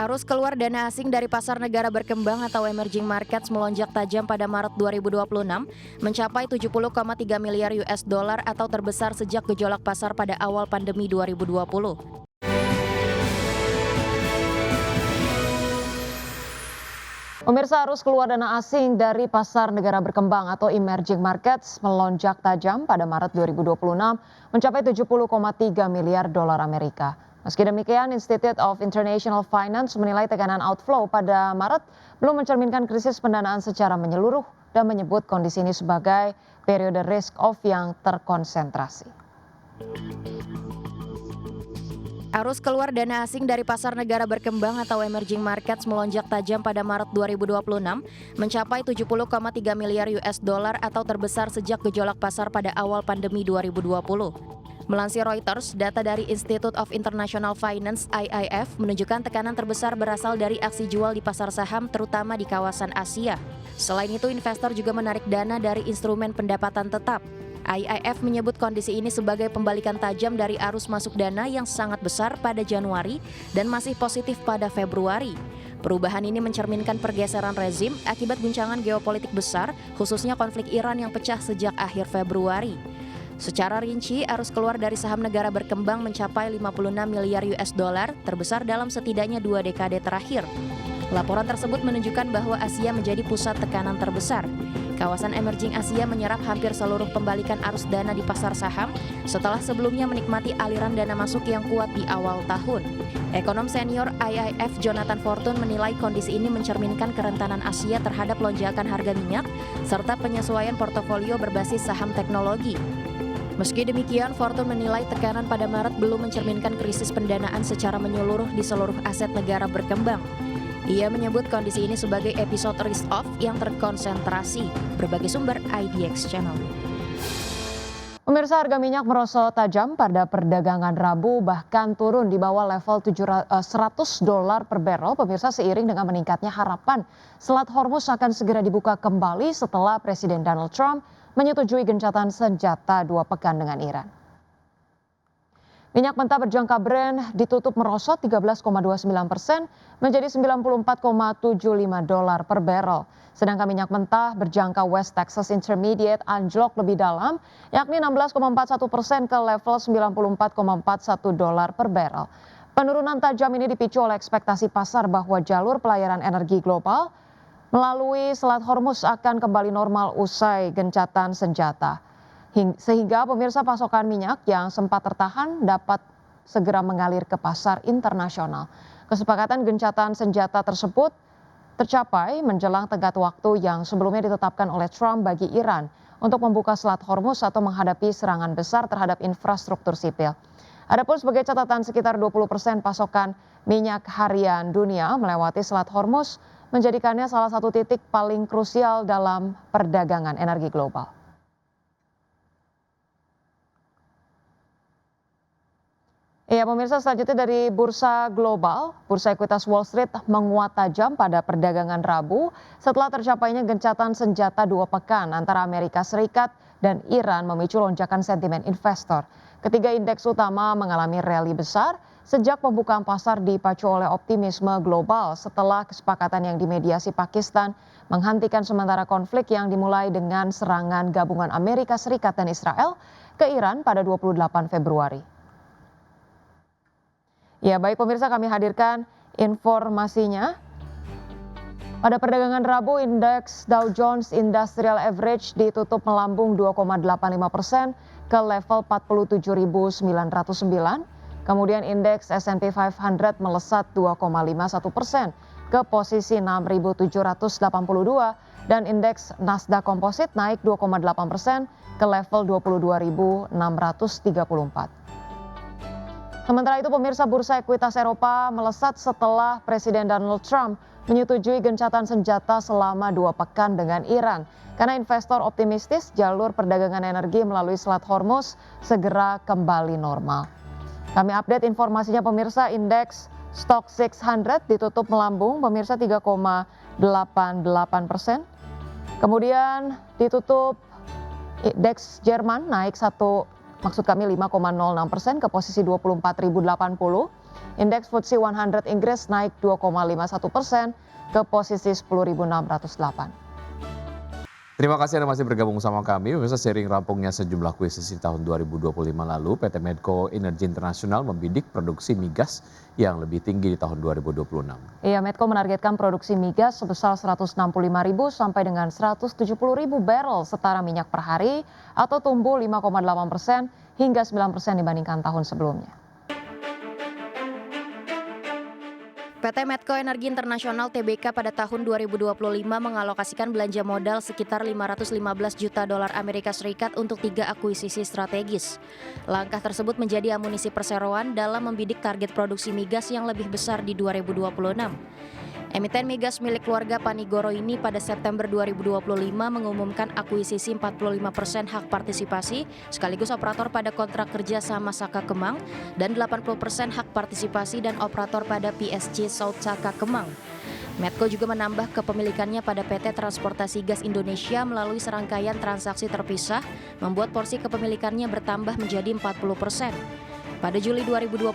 Arus keluar dana asing dari pasar negara berkembang atau emerging markets melonjak tajam pada Maret 2026, mencapai 70,3 miliar US dollar atau terbesar sejak gejolak pasar pada awal pandemi 2020. Pemirsa, arus keluar dana asing dari pasar negara berkembang atau emerging markets melonjak tajam pada Maret 2026 mencapai 70,3 miliar dolar Amerika. Meski demikian, Institute of International Finance menilai tekanan outflow pada Maret belum mencerminkan krisis pendanaan secara menyeluruh dan menyebut kondisi ini sebagai periode risk off yang terkonsentrasi. Arus keluar dana asing dari pasar negara berkembang atau emerging markets melonjak tajam pada Maret 2026, mencapai 70,3 miliar US dollar atau terbesar sejak gejolak pasar pada awal pandemi 2020. Melansir Reuters, data dari Institute of International Finance (IIF) menunjukkan tekanan terbesar berasal dari aksi jual di pasar saham terutama di kawasan Asia. Selain itu, investor juga menarik dana dari instrumen pendapatan tetap. IIF menyebut kondisi ini sebagai pembalikan tajam dari arus masuk dana yang sangat besar pada Januari dan masih positif pada Februari. Perubahan ini mencerminkan pergeseran rezim akibat guncangan geopolitik besar, khususnya konflik Iran yang pecah sejak akhir Februari. Secara rinci, arus keluar dari saham negara berkembang mencapai 56 miliar US dollar, terbesar dalam setidaknya 2 dekade terakhir. Laporan tersebut menunjukkan bahwa Asia menjadi pusat tekanan terbesar. Kawasan emerging Asia menyerap hampir seluruh pembalikan arus dana di pasar saham setelah sebelumnya menikmati aliran dana masuk yang kuat di awal tahun. Ekonom senior IIF Jonathan Fortune menilai kondisi ini mencerminkan kerentanan Asia terhadap lonjakan harga minyak serta penyesuaian portofolio berbasis saham teknologi. Meski demikian, Fortune menilai tekanan pada Maret belum mencerminkan krisis pendanaan secara menyeluruh di seluruh aset negara berkembang. Ia menyebut kondisi ini sebagai episode risk off yang terkonsentrasi. Berbagai sumber IDX Channel. Pemirsa, harga minyak merosot tajam pada perdagangan Rabu, bahkan turun di bawah level $100 per barrel. Pemirsa, seiring dengan meningkatnya harapan Selat Hormuz akan segera dibuka kembali setelah Presiden Donald Trump menyetujui gencatan senjata 2 pekan dengan Iran. Minyak mentah berjangka Brent ditutup merosot 13,29% menjadi $94,75 per barrel. Sedangkan minyak mentah berjangka West Texas Intermediate anjlok lebih dalam, yakni 16,41% ke level $94,41 per barrel. Penurunan tajam ini dipicu oleh ekspektasi pasar bahwa jalur pelayaran energi global melalui Selat Hormuz akan kembali normal usai gencatan senjata. Sehingga pemirsa, pasokan minyak yang sempat tertahan dapat segera mengalir ke pasar internasional. Kesepakatan gencatan senjata tersebut tercapai menjelang tenggat waktu yang sebelumnya ditetapkan oleh Trump bagi Iran untuk membuka Selat Hormuz atau menghadapi serangan besar terhadap infrastruktur sipil. Adapun sebagai catatan, sekitar 20% pasokan minyak harian dunia melewati Selat Hormuz, menjadikannya salah satu titik paling krusial dalam perdagangan energi global. Ya, pemirsa, selanjutnya dari bursa global, bursa ekuitas Wall Street menguat tajam pada perdagangan Rabu setelah tercapainya gencatan senjata 2 pekan antara Amerika Serikat dan Iran memicu lonjakan sentimen investor. Ketiga indeks utama mengalami rally besar sejak pembukaan pasar dipacu oleh optimisme global setelah kesepakatan yang dimediasi Pakistan menghentikan sementara konflik yang dimulai dengan serangan gabungan Amerika Serikat dan Israel ke Iran pada 28 Februari. Ya, baik pemirsa, kami hadirkan informasinya. Pada perdagangan Rabu, indeks Dow Jones Industrial Average ditutup melambung 2,85% ke level 47.909. Kemudian indeks S&P 500 melesat 2,51% ke posisi 6.782 dan indeks Nasdaq Composite naik 2,8% ke level 22.634. Sementara itu, pemirsa, bursa ekuitas Eropa melesat setelah Presiden Donald Trump menyetujui gencatan senjata selama 2 pekan dengan Iran. Karena investor optimistis jalur perdagangan energi melalui Selat Hormuz segera kembali normal. Kami update informasinya, pemirsa. Indeks Stock 600 ditutup melambung, pemirsa, 3,88%. Kemudian ditutup indeks Jerman naik 5,06% ke posisi 24.080. Indeks FTSE 100 Inggris naik 2,51% ke posisi 10.608. Terima kasih Anda masih bergabung sama kami. Pemirsa, seiring rampungnya sejumlah akuisisi tahun 2025 lalu, PT Medco Energi Internasional membidik produksi migas yang lebih tinggi di tahun 2026. Iya, Medco menargetkan produksi migas sebesar 165.000 sampai dengan 170.000 barrel setara minyak per hari atau tumbuh 5,8% hingga 9% dibandingkan tahun sebelumnya. PT Medco Energi Internasional (TBK) pada tahun 2025 mengalokasikan belanja modal sekitar 515 juta dolar Amerika Serikat untuk 3 akuisisi strategis. Langkah tersebut menjadi amunisi perseroan dalam membidik target produksi migas yang lebih besar di 2026. Emiten migas milik keluarga Panigoro ini pada September 2025 mengumumkan akuisisi 45% hak partisipasi sekaligus operator pada kontrak kerja sama Saka Kemang dan 80% hak partisipasi dan operator pada PSG South Saka Kemang. Medco juga menambah kepemilikannya pada PT Transportasi Gas Indonesia melalui serangkaian transaksi terpisah, membuat porsi kepemilikannya bertambah menjadi 40%. Pada Juli 2025,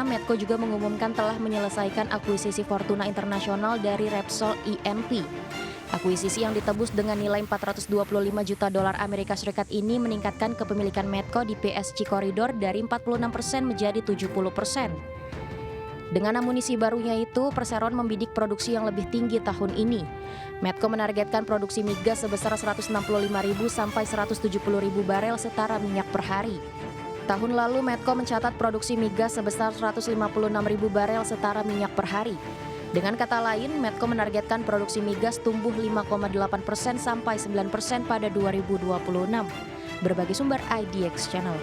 Medco juga mengumumkan telah menyelesaikan akuisisi Fortuna Internasional dari Repsol E&P. Akuisisi yang ditebus dengan nilai 425 juta dolar Amerika Serikat ini meningkatkan kepemilikan Medco di PSG Corridor dari 46% menjadi 70%. Dengan amunisi barunya itu, perseroan membidik produksi yang lebih tinggi tahun ini. Medco menargetkan produksi migas sebesar 165.000 sampai 170.000 barel setara minyak per hari. Tahun lalu Medco mencatat produksi migas sebesar 156.000 barel setara minyak per hari. Dengan kata lain, Medco menargetkan produksi migas tumbuh 5,8% sampai 9% pada 2026. Berbagai sumber IDX Channel.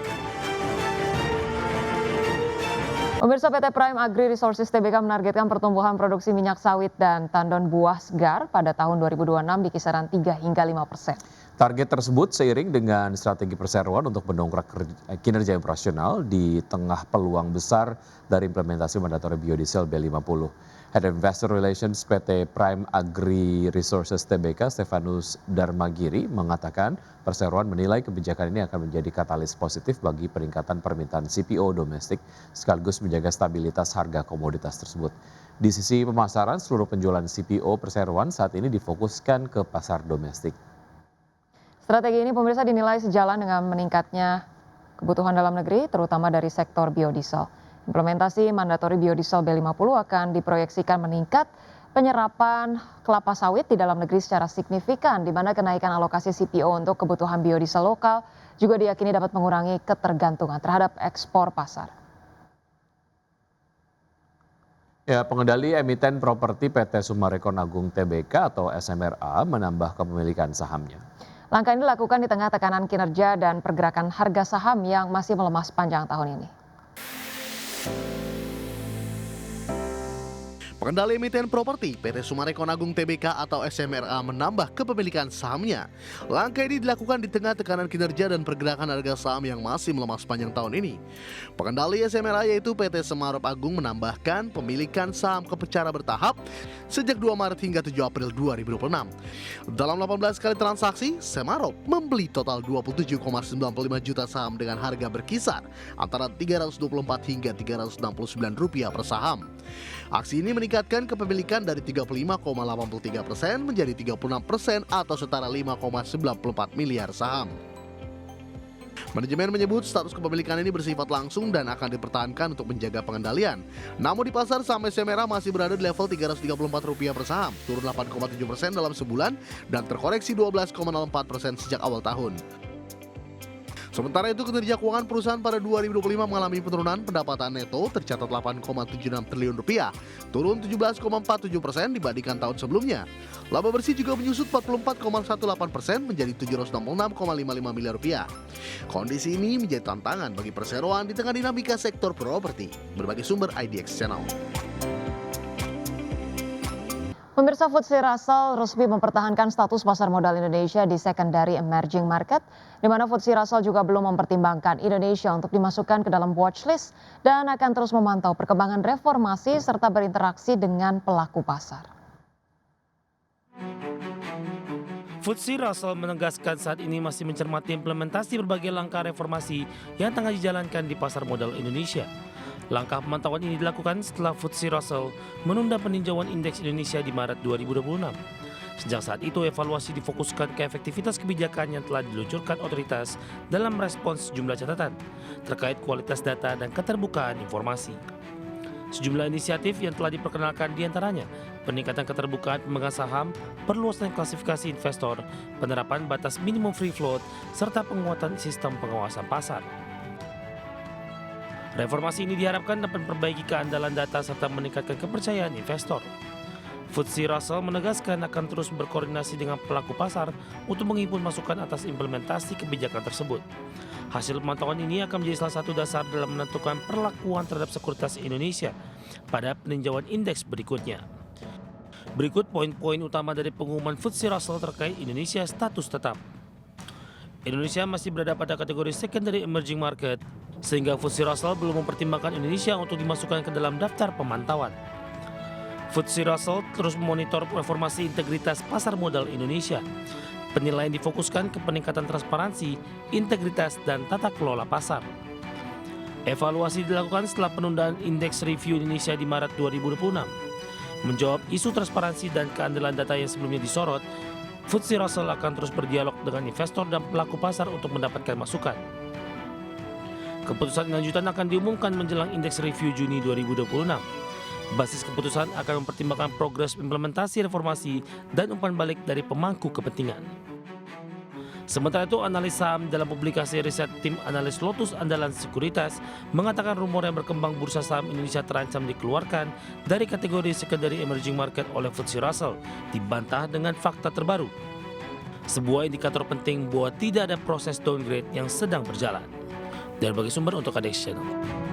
Pemirsa, PT Prime Agri Resources Tbk menargetkan pertumbuhan produksi minyak sawit dan tandon buah segar pada tahun 2026 di kisaran 3 hingga 5%. Target tersebut seiring dengan strategi perseroan untuk mendongkrak kinerja operasional di tengah peluang besar dari implementasi mandatori biodiesel B50. Head Investor Relations PT Prime Agri Resources Tbk Stefanus Darmagiri mengatakan perseroan menilai kebijakan ini akan menjadi katalis positif bagi peningkatan permintaan CPO domestik sekaligus menjaga stabilitas harga komoditas tersebut. Di sisi pemasaran, seluruh penjualan CPO perseroan saat ini difokuskan ke pasar domestik. Strategi ini pemirsa dinilai sejalan dengan meningkatnya kebutuhan dalam negeri, terutama dari sektor biodiesel. Implementasi mandatori biodiesel B50 akan diproyeksikan meningkat penyerapan kelapa sawit di dalam negeri secara signifikan, di mana kenaikan alokasi CPO untuk kebutuhan biodiesel lokal juga diyakini dapat mengurangi ketergantungan terhadap ekspor pasar. Ya, pengendali emiten properti PT Summarecon Agung Tbk atau SMRA menambah kepemilikan sahamnya. Langkah ini dilakukan di tengah tekanan kinerja dan pergerakan harga saham yang masih melemah sepanjang tahun ini. Pengendali emiten properti PT Summarecon Agung Tbk atau SMRA menambah kepemilikan sahamnya. Langkah ini dilakukan di tengah tekanan kinerja dan pergerakan harga saham yang masih melemah sepanjang tahun ini. Pengendali SMRA yaitu PT Semarop Agung menambahkan pemilikan saham secara bertahap sejak 2 Maret hingga 7 April 2026. Dalam 18 kali transaksi, Semarop membeli total 27,95 juta saham dengan harga berkisar antara Rp324 hingga Rp369 per saham. Aksi ini meningkatkan kepemilikan dari 35,83% menjadi 36% atau setara 5,94 miliar saham. Manajemen menyebut status kepemilikan ini bersifat langsung dan akan dipertahankan untuk menjaga pengendalian. Namun di pasar saham SMRA masih berada di level Rp334 per saham, turun 8,7% dalam sebulan dan terkoreksi 12,04% sejak awal tahun. Sementara itu, kinerja keuangan perusahaan pada 2025 mengalami penurunan pendapatan neto tercatat Rp8,76 triliun, turun 17,47% dibandingkan tahun sebelumnya. Laba bersih juga menyusut 44,18% menjadi Rp766,55 miliar. Kondisi ini menjadi tantangan bagi perseroan di tengah dinamika sektor properti. Berbagai sumber IDX Channel. Pemirsa, FTSE Russell resmi mempertahankan status pasar modal Indonesia di secondary emerging market, di mana FTSE Russell juga belum mempertimbangkan Indonesia untuk dimasukkan ke dalam watchlist dan akan terus memantau perkembangan reformasi serta berinteraksi dengan pelaku pasar. FTSE Russell menegaskan saat ini masih mencermati implementasi berbagai langkah reformasi yang tengah dijalankan di pasar modal Indonesia. Langkah pemantauan ini dilakukan setelah FTSE Russell menunda peninjauan indeks Indonesia di Maret 2026. Sejak saat itu, evaluasi difokuskan ke efektivitas kebijakan yang telah diluncurkan otoritas dalam respons sejumlah catatan terkait kualitas data dan keterbukaan informasi. Sejumlah inisiatif yang telah diperkenalkan diantaranya peningkatan keterbukaan pemegang saham, perluasan klasifikasi investor, penerapan batas minimum free float, serta penguatan sistem pengawasan pasar. Reformasi ini diharapkan dapat memperbaiki keandalan data serta meningkatkan kepercayaan investor. FTSE Russell menegaskan akan terus berkoordinasi dengan pelaku pasar untuk menghimpun masukan atas implementasi kebijakan tersebut. Hasil pemantauan ini akan menjadi salah satu dasar dalam menentukan perlakuan terhadap sekuritas Indonesia pada peninjauan indeks berikutnya. Berikut poin-poin utama dari pengumuman FTSE Russell terkait Indonesia status tetap. Indonesia masih berada pada kategori secondary emerging market, sehingga FTSE Russell belum mempertimbangkan Indonesia untuk dimasukkan ke dalam daftar pemantauan. FTSE Russell terus memonitor reformasi integritas pasar modal Indonesia. Penilaian difokuskan ke peningkatan transparansi, integritas, dan tata kelola pasar. Evaluasi dilakukan setelah penundaan indeks review Indonesia di Maret 2026. Menjawab isu transparansi dan keandalan data yang sebelumnya disorot, FTSE Russell akan terus berdialog dengan investor dan pelaku pasar untuk mendapatkan masukan. Keputusan lanjutan akan diumumkan menjelang indeks review Juni 2026. Basis keputusan akan mempertimbangkan progres implementasi reformasi dan umpan balik dari pemangku kepentingan. Sementara itu, analis saham dalam publikasi riset tim analis Lotus Andalan Sekuritas mengatakan rumor yang berkembang bursa saham Indonesia terancam dikeluarkan dari kategori secondary emerging market oleh FTSE Russell dibantah dengan fakta terbaru. Sebuah indikator penting bahwa tidak ada proses downgrade yang sedang berjalan. Dan bagi sumber untuk ADX Channel.